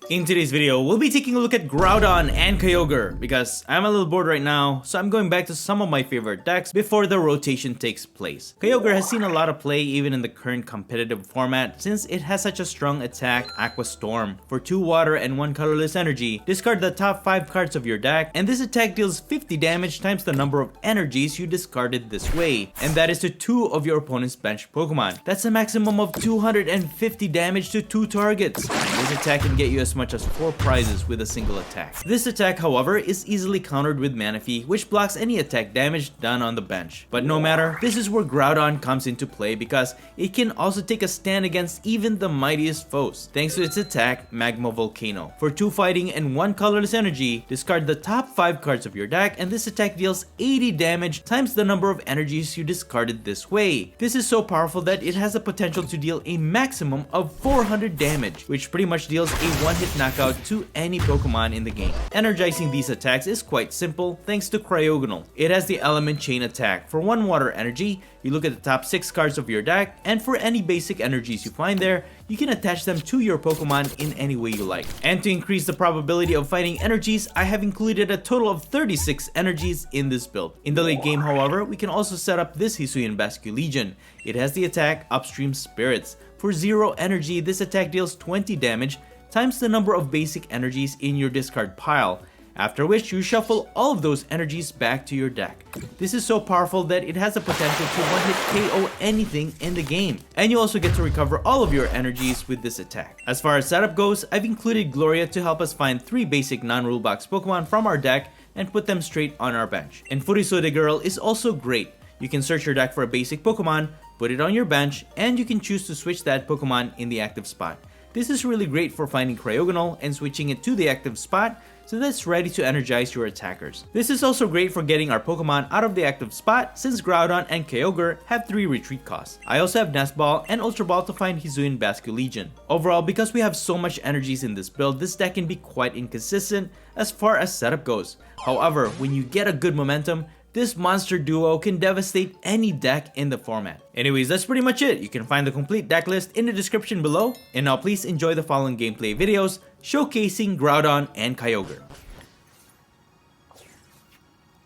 In today's video, we'll be taking a look at Groudon and Kyogre because I'm a little bored right now, so I'm going back to some of my favorite decks before the rotation takes place. Kyogre has seen a lot of play even in the current competitive format since it has such a strong attack, Aqua Storm. For 2 water and 1 colorless energy, discard the top 5 cards of your deck, and this attack deals 50 damage times the number of energies you discarded this way, and that is to 2 of your opponent's bench Pokemon. That's a maximum of 250 damage to 2 targets. This attack can get you as much as 4 prizes with a single attack. This attack, however, is easily countered with Manaphy, which blocks any attack damage done on the bench. But no matter, this is where Groudon comes into play because it can also take a stand against even the mightiest foes, thanks to its attack, Magma Volcano. For 2 fighting and 1 colorless energy, discard the top 5 cards of your deck, and this attack deals 80 damage times the number of energies you discarded this way. This is so powerful that it has the potential to deal a maximum of 400 damage, which pretty much deals a one-hit knockout to any Pokemon in the game. Energizing these attacks is quite simple thanks to Cryogonal. It has the element chain attack. For 1 water energy, you look at the top 6 cards of your deck, and for any basic energies you find there, you can attach them to your Pokemon in any way you like. And to increase the probability of fighting energies, I have included a total of 36 energies in this build. In the late game, however, we can also set up this Hisuian Basculegion. It has the attack Upstream Spirits. For 0 energy, this attack deals 20 damage times the number of basic energies in your discard pile, after which you shuffle all of those energies back to your deck. This is so powerful that it has the potential to one-hit KO anything in the game, and you also get to recover all of your energies with this attack. As far as setup goes, I've included Gloria to help us find 3 basic non-rule box Pokemon from our deck and put them straight on our bench. And Furisode Girl is also great. You can search your deck for a basic Pokemon, put it on your bench, and you can choose to switch that Pokemon in the active spot. This is really great for finding Cryogonal and switching it to the active spot so that it's ready to energize your attackers. This is also great for getting our Pokemon out of the active spot since Groudon and Kyogre have 3 retreat costs. I also have Nest Ball and Ultra Ball to find Hisuian Basculegion. Overall, because we have so much energies in this build, this deck can be quite inconsistent as far as setup goes. However, when you get a good momentum, this monster duo can devastate any deck in the format. Anyways, that's pretty much it. You can find the complete deck list in the description below. And now please enjoy the following gameplay videos showcasing Groudon and Kyogre.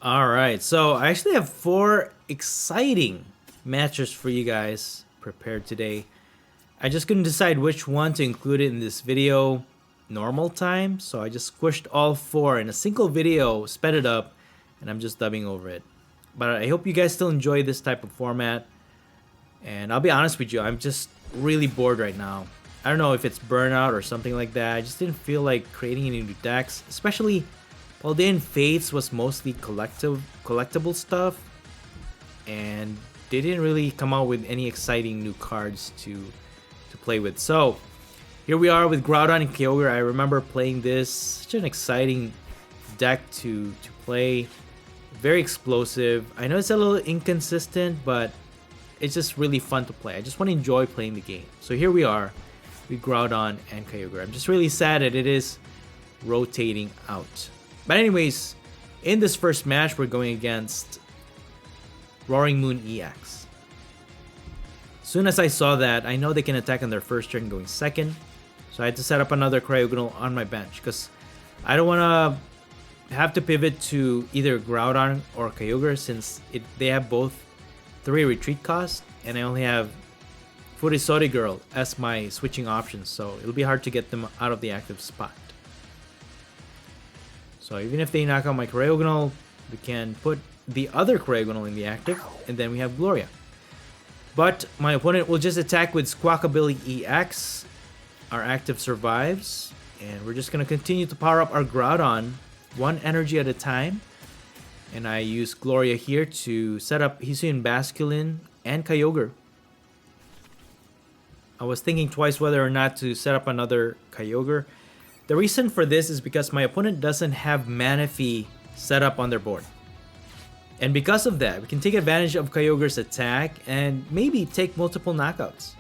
Alright, so I actually have 4 exciting matches for you guys prepared today. I just couldn't decide which one to include in this video normal time, so I just squished all 4 in a single video, sped it up, and I'm just dubbing over it. But I hope you guys still enjoy this type of format. And I'll be honest with you, I'm just really bored right now. I don't know if it's burnout or something like that. I just didn't feel like creating any new decks, especially Paldean Fates was mostly collectible stuff, and they didn't really come out with any exciting new cards to play with. So here we are with Groudon and Kyogre. I remember playing this, such an exciting deck to play. Very explosive. I know it's a little inconsistent, but it's just really fun to play. I just want to enjoy playing the game. So here we are with Groudon and Kyogre. I'm just really sad that it is rotating out. But anyways, in this first match, we're going against Roaring Moon EX. As soon as I saw that, I know they can attack on their first turn going second. So I had to set up another Cryogonal on my bench because I don't want to have to pivot to either Groudon or Kyogre since they have both 3 retreat costs, and I only have Furisode Girl as my switching options, so it'll be hard to get them out of the active spot. So even if they knock out my Cryogonal, we can put the other Cryogonal in the active, and then we have Gloria. But my opponent will just attack with Squawkabilly EX. Our active survives, and we're just going to continue to power up our Groudon 1 energy at a time. And I use Gloria here to set up Hisuian Basculin and Kyogre. I was thinking twice whether or not to set up another Kyogre. The reason for this is because my opponent doesn't have Manaphy set up on their board. And because of that, we can take advantage of Kyogre's attack and maybe take multiple knockouts.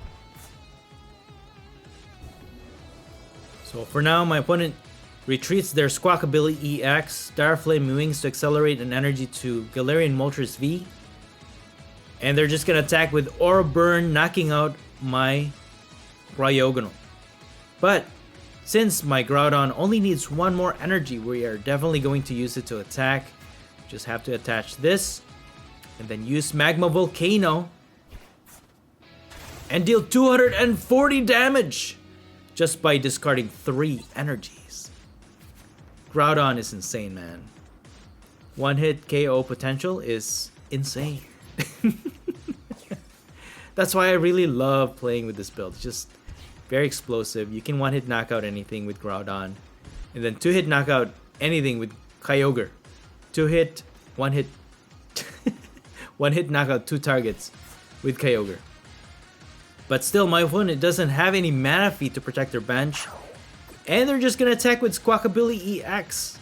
So for now, my opponent retreats their Squawkabilly EX, Starflame Wings to accelerate an energy to Galarian Moltres V. And they're just going to attack with Aura Burn, knocking out my Cryogonal. But Since my Groudon only needs one more energy, we are definitely going to use it to attack. Just have to attach this and then use Magma Volcano and deal 240 damage just by discarding 3 energies. Groudon is insane, man. One hit KO potential is insane. That's why I really love playing with this build. It's just very explosive. You can one hit knockout anything with Groudon, and then 2 hit knockout anything with Kyogre. 2 hit, 1 hit, 1 hit knockout 2 targets with Kyogre. But still, my opponent doesn't have any mana feed to protect their bench, and they're just gonna attack with Squawkabilly EX,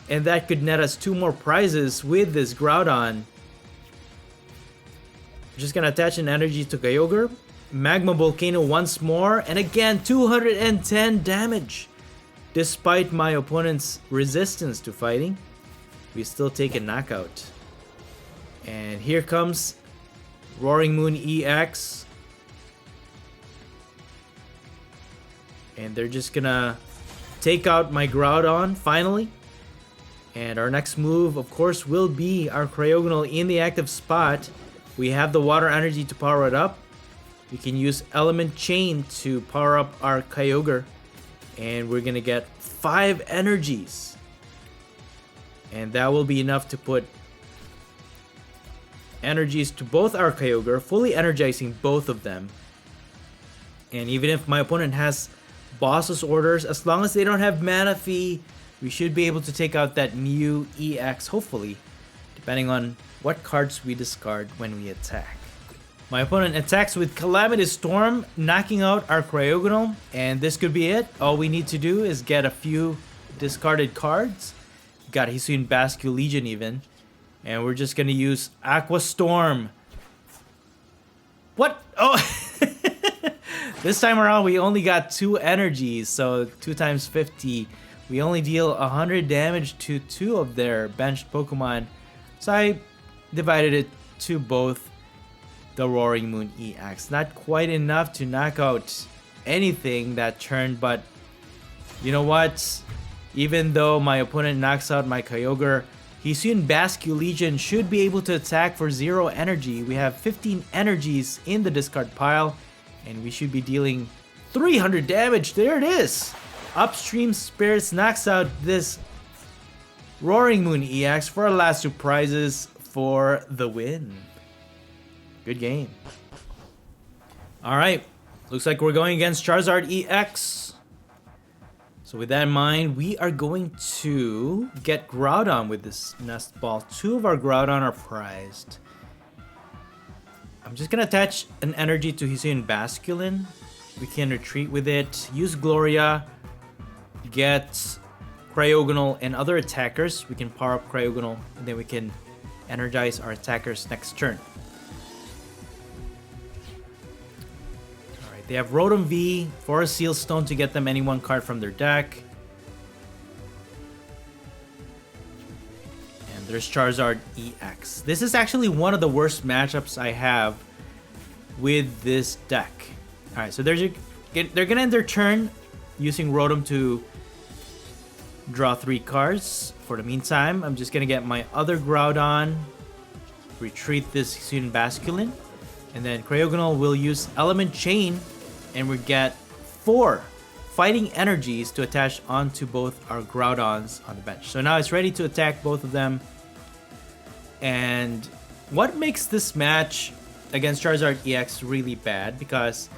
and that could net us 2 more prizes with this Groudon. Just gonna attach an energy to Kyogre, Magma Volcano once more, and again 210 damage. Despite my opponent's resistance to fighting, we still take a knockout. And here comes Roaring Moon EX. And they're just gonna take out my Groudon finally. And our next move, of course, will be our Cryogonal in the active spot. We have the water energy to power it up. We can use Element Chain to power up our Kyogre. And we're gonna get 5 energies. And that will be enough to put energies to both our Kyogre, fully energizing both of them. And even if my opponent has Boss's orders, as long as they don't have mana fee, we should be able to take out that Mew EX, hopefully, depending on what cards we discard when we attack. My opponent attacks with Calamitous Storm, knocking out our Cryogonal, and this could be it. All we need to do is get a few discarded cards. Got Hisuian Basque Legion even, and we're just gonna use Aqua Storm. What? Oh! This time around we only got 2 energies, so 2 times 50. We only deal 100 damage to 2 of their benched Pokemon. So I divided it to both the Roaring Moon EX. Not quite enough to knock out anything that turn, but you know what? Even though my opponent knocks out my Kyogre, Hisuian Basque Legion should be able to attack for 0 energy. We have 15 energies in the discard pile, and we should be dealing 300 damage. There it is! Upstream Spirits knocks out this Roaring Moon EX for our last 2 prizes for the win. Good game. Alright, looks like we're going against Charizard EX. So with that in mind, we are going to get Groudon with this Nest Ball. 2 of our Groudon are prized. I'm just gonna attach an energy to Hisuian Basculin. We can retreat with it, use Gloria, get Cryogonal and other attackers. We can power up Cryogonal, and then we can energize our attackers next turn. Alright, they have Rotom V for a Seal Stone to get them any 1 card from their deck. And there's Charizard EX. This is actually one of the worst matchups I have with this deck. Alright, so they're gonna end their turn using Rotom to draw 3 cards. For the meantime, I'm just gonna get my other Groudon, retreat this Hisuian Basculin, and then Cryogonal will use Element Chain, and we get 4 fighting energies to attach onto both our Groudons on the bench. So now it's ready to attack both of them. And what makes this match against Charizard EX really bad, because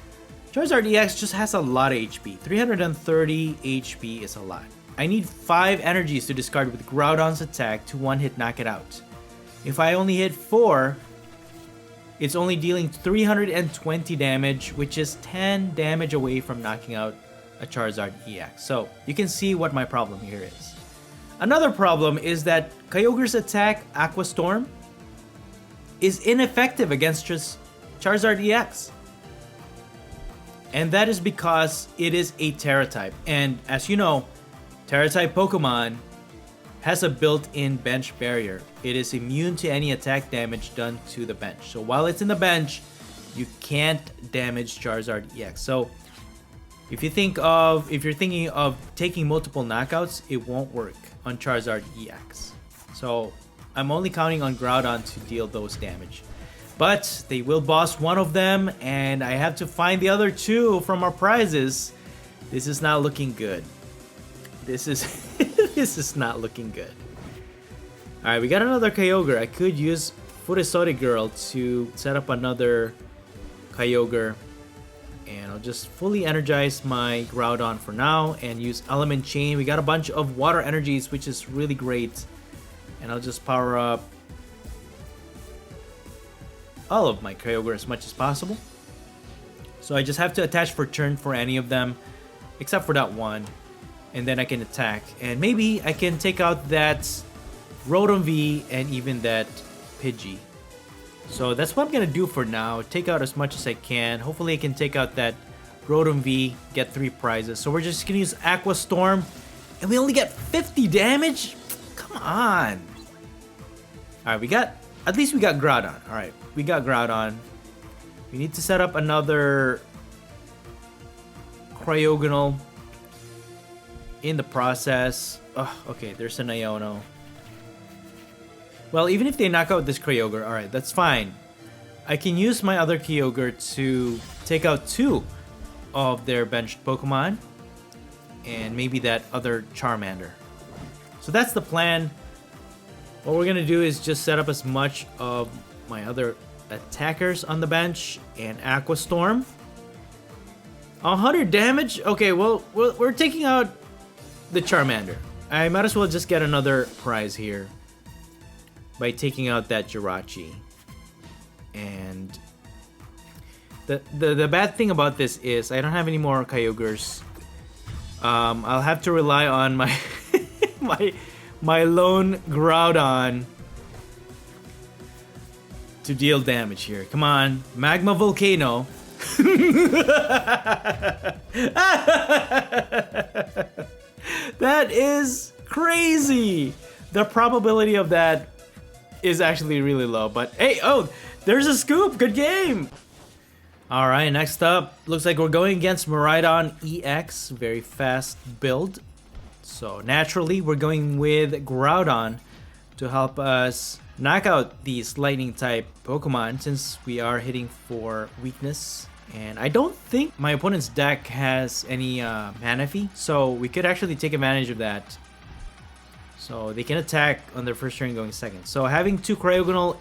Charizard EX just has a lot of HP. 330 HP is a lot. I need 5 energies to discard with Groudon's attack to 1-hit knock it out. If I only hit 4, it's only dealing 320 damage, which is 10 damage away from knocking out a Charizard EX. So you can see what my problem here is. Another problem is that Kyogre's attack, Aqua Storm, is ineffective against just Charizard EX. And that is because it is a Terra type. And as you know, Terra type Pokemon has a built-in bench barrier. It is immune to any attack damage done to the bench. So while it's in the bench, you can't damage Charizard EX. So If you're thinking of taking multiple knockouts, it won't work on Charizard EX. So I'm only counting on Groudon to deal those damage. But they will boss one of them, and I have to find the other two from our prizes. This is not looking good. This is this is not looking good. Alright, we got another Kyogre. I could use Furisode Girl to set up another Kyogre. And I'll just fully energize my Groudon for now and use Element Chain. We got a bunch of water energies, which is really great. And I'll just power up all of my Kyogre as much as possible. So I just have to attach for turn for any of them, except for that one. And then I can attack. And maybe I can take out that Groudon V and even that Pidgey. So that's what I'm going to do for now. Take out as much as I can. Hopefully I can take out that Groudon V, get 3 prizes. So we're just going to use Aqua Storm. And we only get 50 damage? Come on. Alright, at least we got Groudon. Alright, we got Groudon. We need to set up another Cryogonal in the process. Oh, okay, there's an Iono. Well, even if they knock out this Kyogre, alright, that's fine. I can use my other Kyogre to take out 2 of their benched Pokemon. And maybe that other Charmander. So that's the plan. What we're gonna do is just set up as much of my other attackers on the bench and Aqua Storm. 100 damage? Okay, well, we're taking out the Charmander. I might as well just get another prize here by taking out that Jirachi. And the bad thing about this is I don't have any more Kyogres. I'll have to rely on my my lone Groudon to deal damage here. Come on, Magma Volcano. That is crazy. The probability of that is actually really low. But hey, oh, there's a scoop. Good game. All right, next up, looks like we're going against Miraidon EX. Very fast build. So naturally, we're going with Groudon to help us knock out these lightning type Pokemon since we are hitting for weakness. And I don't think my opponent's deck has any Manaphy, so we could actually take advantage of that. So they can attack on their first turn going second. So having 2 Cryogonal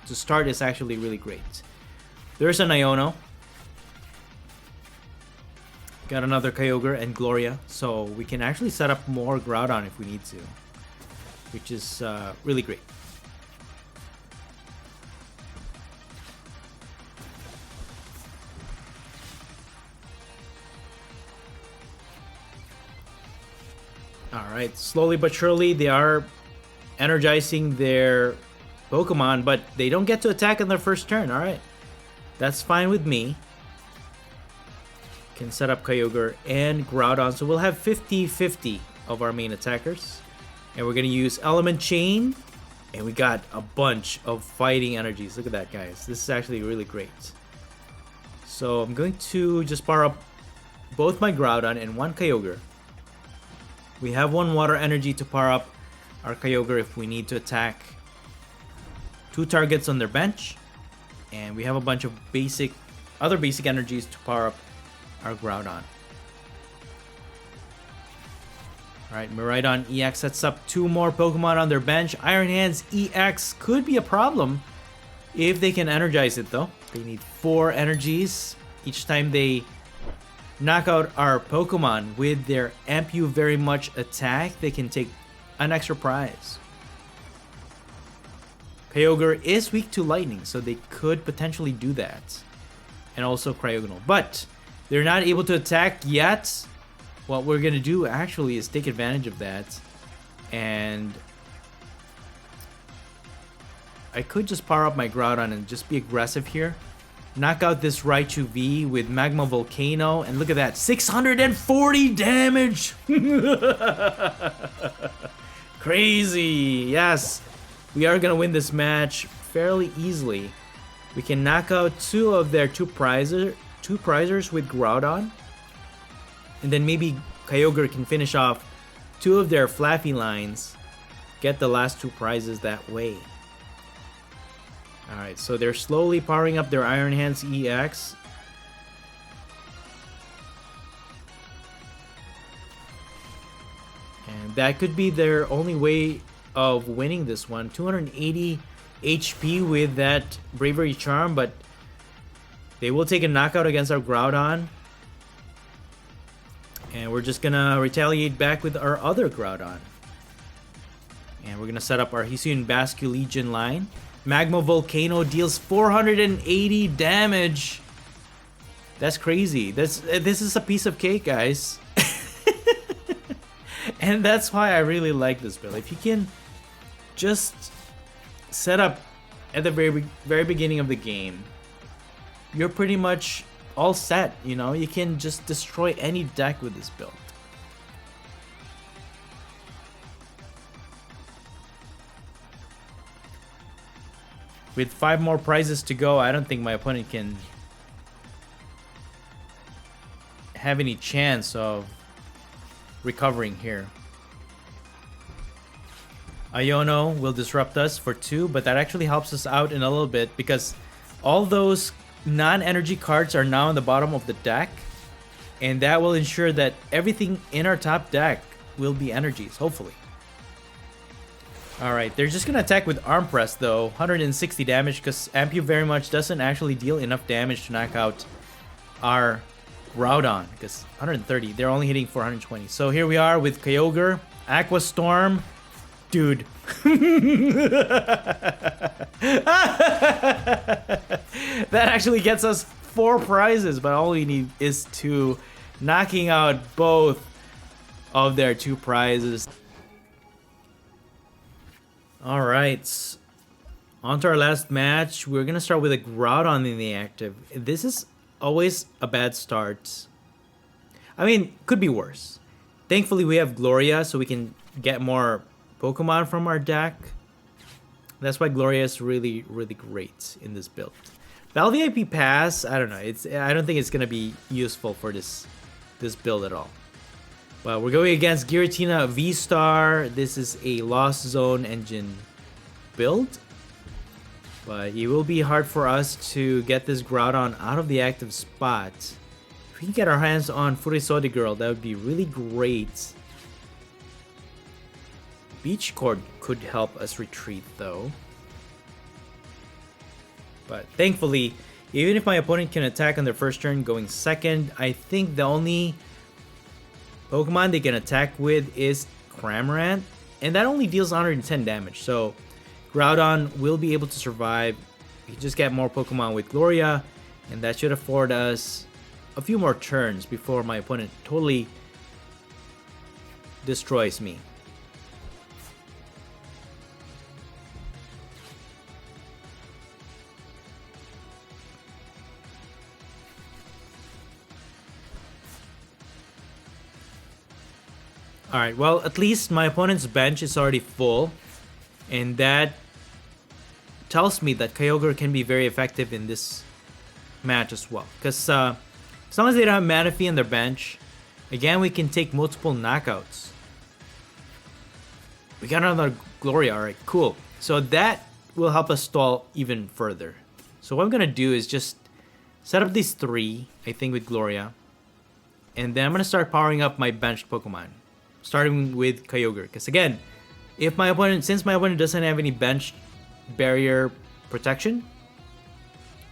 to start is actually really great. There's an Iono. Got another Kyogre and Gloria, so we can actually set up more Groudon if we need to, which is really great. Alright, slowly but surely they are energizing their Pokemon, but they don't get to attack on their first turn. Alright, that's fine with me. Can set up Kyogre and Groudon, so we'll have 50-50 of our main attackers. And we're going to use Element Chain, and we got a bunch of fighting energies. Look at that, guys. This is actually really great. So I'm going to just power up both my Groudon and 1 Kyogre. We have 1 water energy to power up our Kyogre if we need to attack 2 targets on their bench. And we have a bunch of other basic energies to power up our Groudon. Alright, Miraidon EX sets up 2 more Pokemon on their bench. Iron Hands EX could be a problem if they can energize it though. They need 4 energies each time they knock out our Pokemon with their Ampu Very Much attack. They can take an extra prize. Kyogre is weak to lightning, so they could potentially do that. And also Cryogonal. But they're not able to attack yet. What we're going to do actually is take advantage of that. And I could just power up my Groudon and just be aggressive here. Knock out this Raichu V with Magma Volcano. And look at that, 640 damage! Crazy! Yes, we are going to win this match fairly easily. We can knock out 2 of their 2 prizers with Groudon. And then maybe Kyogre can finish off 2 of their Flaffy lines, get the last 2 prizes that way. Alright, so they're slowly powering up their Iron Hands EX. And that could be their only way of winning this one. 280 HP with that Bravery Charm, but they will take a knockout against our Groudon. And we're just gonna retaliate back with our other Groudon. And we're gonna set up our Hisuian Basculegion line. Magma Volcano deals 480 damage. That's crazy. This is a piece of cake, guys. And that's why I really like this build. If you can just set up at the very beginning of the game, you're pretty much all set, you know? You can just destroy any deck with this build. With 5 more prizes to go, I don't think my opponent can have any chance of recovering here. Iono will disrupt us for 2, but that actually helps us out in a little bit because all those non-energy cards are now in the bottom of the deck, and that will ensure that everything in our top deck will be energies, hopefully. Alright, they're just gonna attack with Arm Press though, 160 damage, because Ampu very much doesn't actually deal enough damage to knock out our Groudon, because 130, they're only hitting 420. So here we are with Kyogre, Aqua Storm. Dude. That actually gets us 4 prizes, but all we need is 2, knocking out both of their 2 prizes. Alright, on to our last match. We're gonna start with a Groudon in the active. This is always a bad start. I mean, could be worse. Thankfully we have Gloria, so we can get more Pokemon from our deck. That's why Gloria is really, really great in this build. Val VIP Pass, I don't know. I don't think it's gonna be useful for this build at all. But we're going against Giratina VSTAR. This is a Lost Zone engine build. But it will be hard for us to get this Groudon out of the active spot. If we can get our hands on Furisode Girl, that would be really great. Beach Cord could help us retreat though. But thankfully, even if my opponent can attack on their first turn going second, I think the only Pokemon they can attack with is Cramorant, and that only deals 110 damage. So Groudon will be able to survive. We just get more Pokemon with Gloria, and that should afford us a few more turns before my opponent totally destroys me. Alright, well, at least my opponent's bench is already full, and that tells me that Kyogre can be very effective in this match as well. Because as long as they don't have Manaphy on their bench, again, we can take multiple knockouts. We got another Gloria, alright, cool. So that will help us stall even further. So what I'm going to do is just set up these 3, I think, with Gloria. And then I'm going to start powering up my benched Pokemon. Starting with Kyogre, because again, if my opponent, since my opponent doesn't have any bench barrier protection,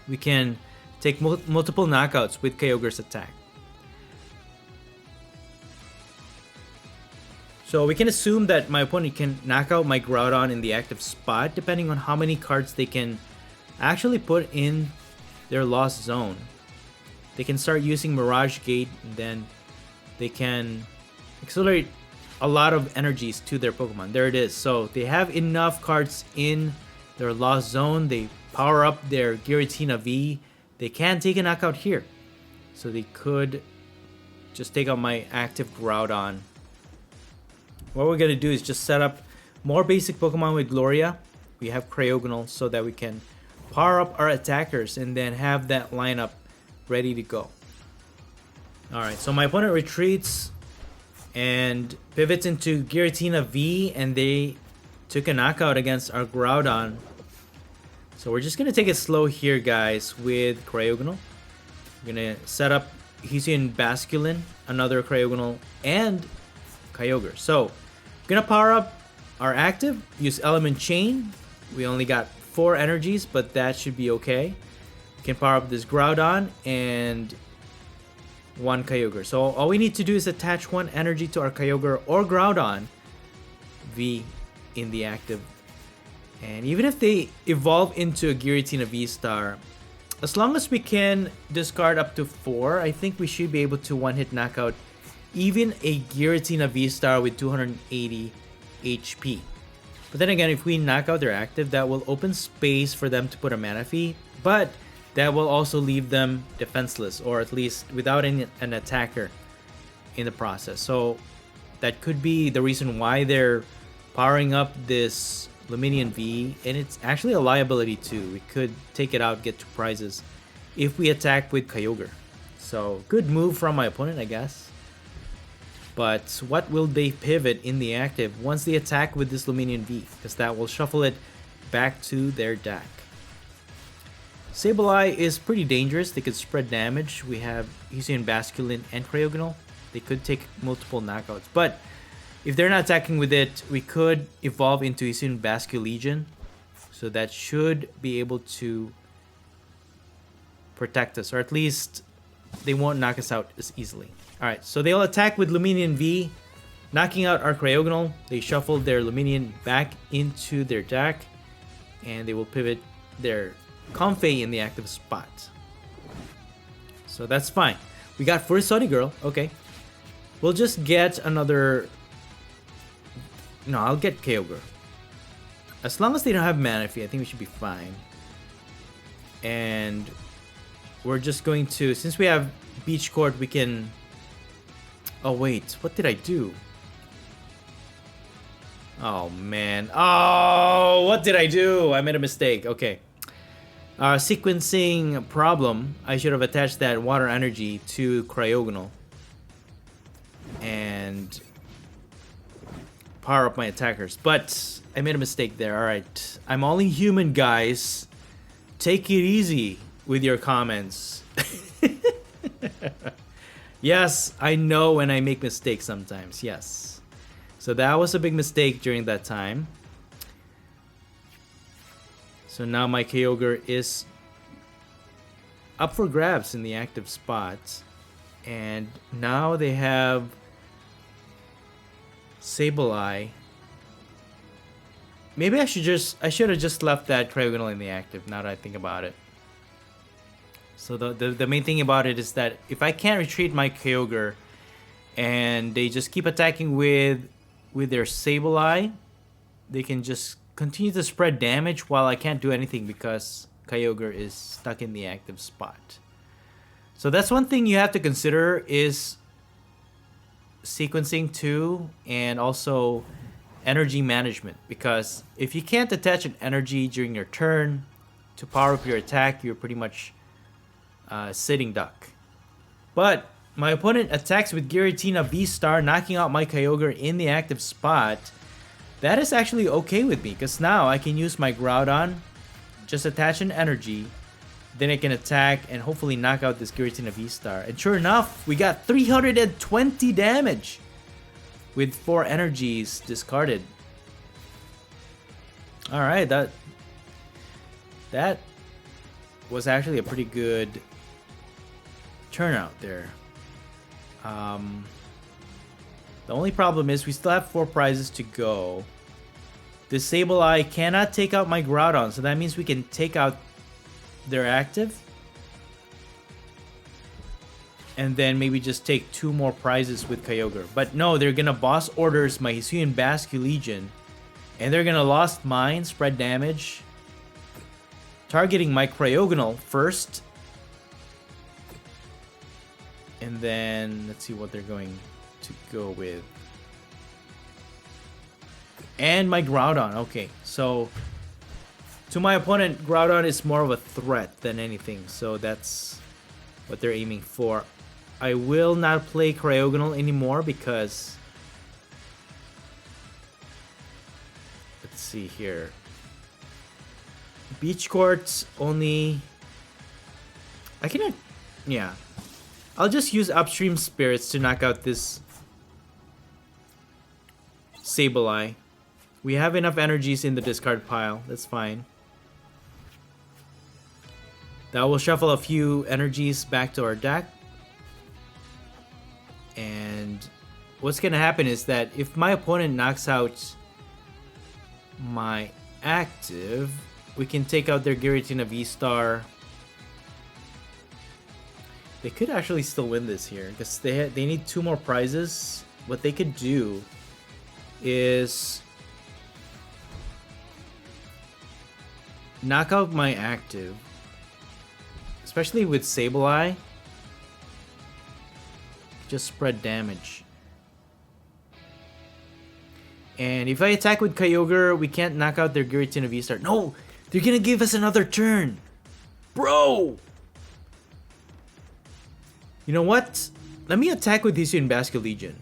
we can take multiple knockouts with Kyogre's attack. So we can assume that my opponent can knock out my Groudon in the active spot, depending on how many cards they can actually put in their Lost Zone. They can start using Mirage Gate, and then they can accelerate a lot of energies to their Pokemon. There it is. So they have enough cards in their Lost Zone. They power up their Giratina V. They can take a knockout here. So they could just take out my active Groudon. What we're going to do is just set up more basic Pokemon with Gloria. We have Cryogonal so that we can power up our attackers and then have that lineup ready to go. Alright, so my opponent retreats and pivots into Giratina V, and they took a knockout against our Groudon. So we're just going to take it slow here, guys, with Cryogonal. We're going to set up Hisuian Basculin, another Cryogonal, and Kyogre. So, we're going to power up our active, use Element Chain. We only got 4 energies, but that should be okay. We can power up this Groudon and 1 Kyogre. So, all we need to do is attach 1 energy to our Kyogre or Groudon V in the active. And even if they evolve into a Giratina VSTAR, as long as we can discard up to 4, I think we should be able to one-hit knockout even a Giratina VSTAR with 280 HP. But then again, if we knock out their active, that will open space for them to put a Manaphy, but that will also leave them defenseless, or at least without an attacker in the process. So that could be the reason why they're powering up this Lumineon V, and it's actually a liability too. We could take it out, get 2 prizes if we attack with Kyogre. So good move from my opponent, I guess. But what will they pivot in the active once they attack with this Lumineon V? Because that will shuffle it back to their deck. Sableye is pretty dangerous. They could spread damage. We have Hisuian Basculin and Cryogonal. They could take multiple knockouts, but if they're not attacking with it, we could evolve into Hisuian Basculegion. So that should be able to protect us, or at least they won't knock us out as easily. Alright, so they'll attack with Lumineon V, knocking out our Cryogonal. They shuffle their Lumineon back into their deck, and they will pivot their Comfey in the active spot. So that's fine. We got first Sunny Girl, okay. We'll just get another... No, I'll get Kyogre. As long as they don't have Manaphy, I think we should be fine. And we're just going to... Since we have Beach Court, we can... Oh, wait. What did I do? Oh, man. Oh, what did I do? I made a mistake. Okay. Sequencing problem. I should have attached that Water Energy to Cryogonal. And... power up my attackers, but I made a mistake there. Alright, I'm only human, guys. Take it easy with your comments. Yes, I know when I make mistakes sometimes, yes. So that was a big mistake during that time. So now my Kyogre is up for grabs in the active spot. And now they have Sableye. Maybe I should have just left that Cryogonal in the active, now that I think about it. So the main thing about it is that if I can't retreat my Kyogre and they just keep attacking with their Sableye, they can just continue to spread damage while I can't do anything because Kyogre is stuck in the active spot. So that's one thing you have to consider is sequencing too, and also energy management, because if you can't attach an energy during your turn to power up your attack, you're pretty much sitting duck. But my opponent attacks with Giratina VSTAR, knocking out my Kyogre in the active spot. That is actually okay with me, because now I can use my Groudon, just attach an energy, then I can attack and hopefully knock out this Giratina VSTAR. And sure enough, we got 320 damage with 4 energies discarded. Alright, that was actually a pretty good turnout there. The only problem is we still have 4 prizes to go. This Sableye cannot take out my Groudon, so that means we can take out their active. And then maybe just take 2 more prizes with Kyogre. But no, they're gonna boss orders my Hisuian Basculegion. And they're gonna Lost Mine, spread damage. Targeting my Cryogonal first. And then, let's see what they're going to go with. And my Groudon, okay. So, to my opponent, Groudon is more of a threat than anything. So that's what they're aiming for. I will not play Cryogonal anymore because... Let's see here. Beach Courts only... I cannot... Yeah. I'll just use Upstream Spirits to knock out this Sableye. We have enough energies in the discard pile. That's fine. That will shuffle a few energies back to our deck. And what's gonna happen is that if my opponent knocks out my active, we can take out their Giratina VSTAR. They could actually still win this here because they need 2 more prizes. What they could do is knock out my active, especially with Sableye. Just spread damage. And if I attack with Kyogre, we can't knock out their Giratina V-Star. No! They're gonna give us another turn! Bro! You know what? Let me attack with Hisuian Basculegion.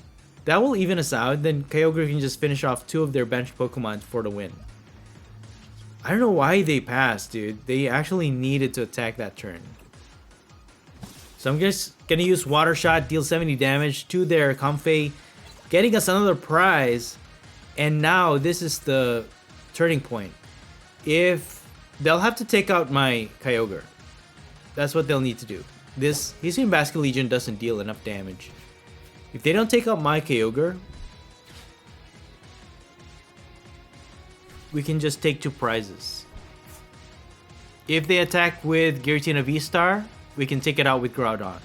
That will even us out, then Kyogre can just finish off 2 of their bench Pokemon for the win. I don't know why they passed, dude. They actually needed to attack that turn. So I'm just gonna use Water Shot, deal 70 damage to their Comfey, getting us another prize. And now this is the turning point. If they'll have to take out my Kyogre. That's what they'll need to do. This Hisuian Basculegion doesn't deal enough damage. If they don't take out my Kyogre, we can just take 2 prizes. If they attack with Giratina V-Star, we can take it out with Groudon.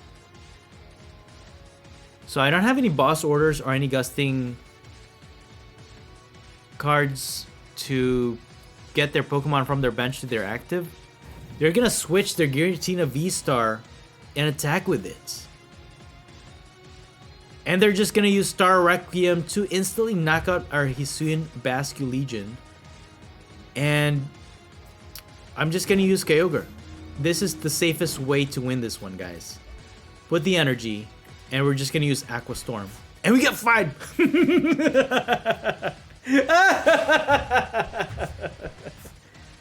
So I don't have any boss orders or any gusting cards to get their Pokemon from their bench to their active. They're gonna switch their Giratina V-Star and attack with it. And they're just gonna use Star Requiem to instantly knock out our Hisuian Basculegion. And I'm just gonna use Kyogre. This is the safest way to win this one, guys. Put the energy, and we're just gonna use Aqua Storm. And we get 5!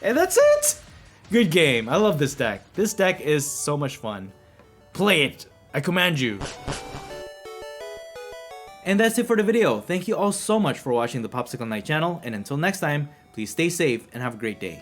And that's it! Good game. I love this deck. This deck is so much fun. Play it. I command you. And that's it for the video. Thank you all so much for watching the Popsicleknight channel, and until next time, please stay safe and have a great day.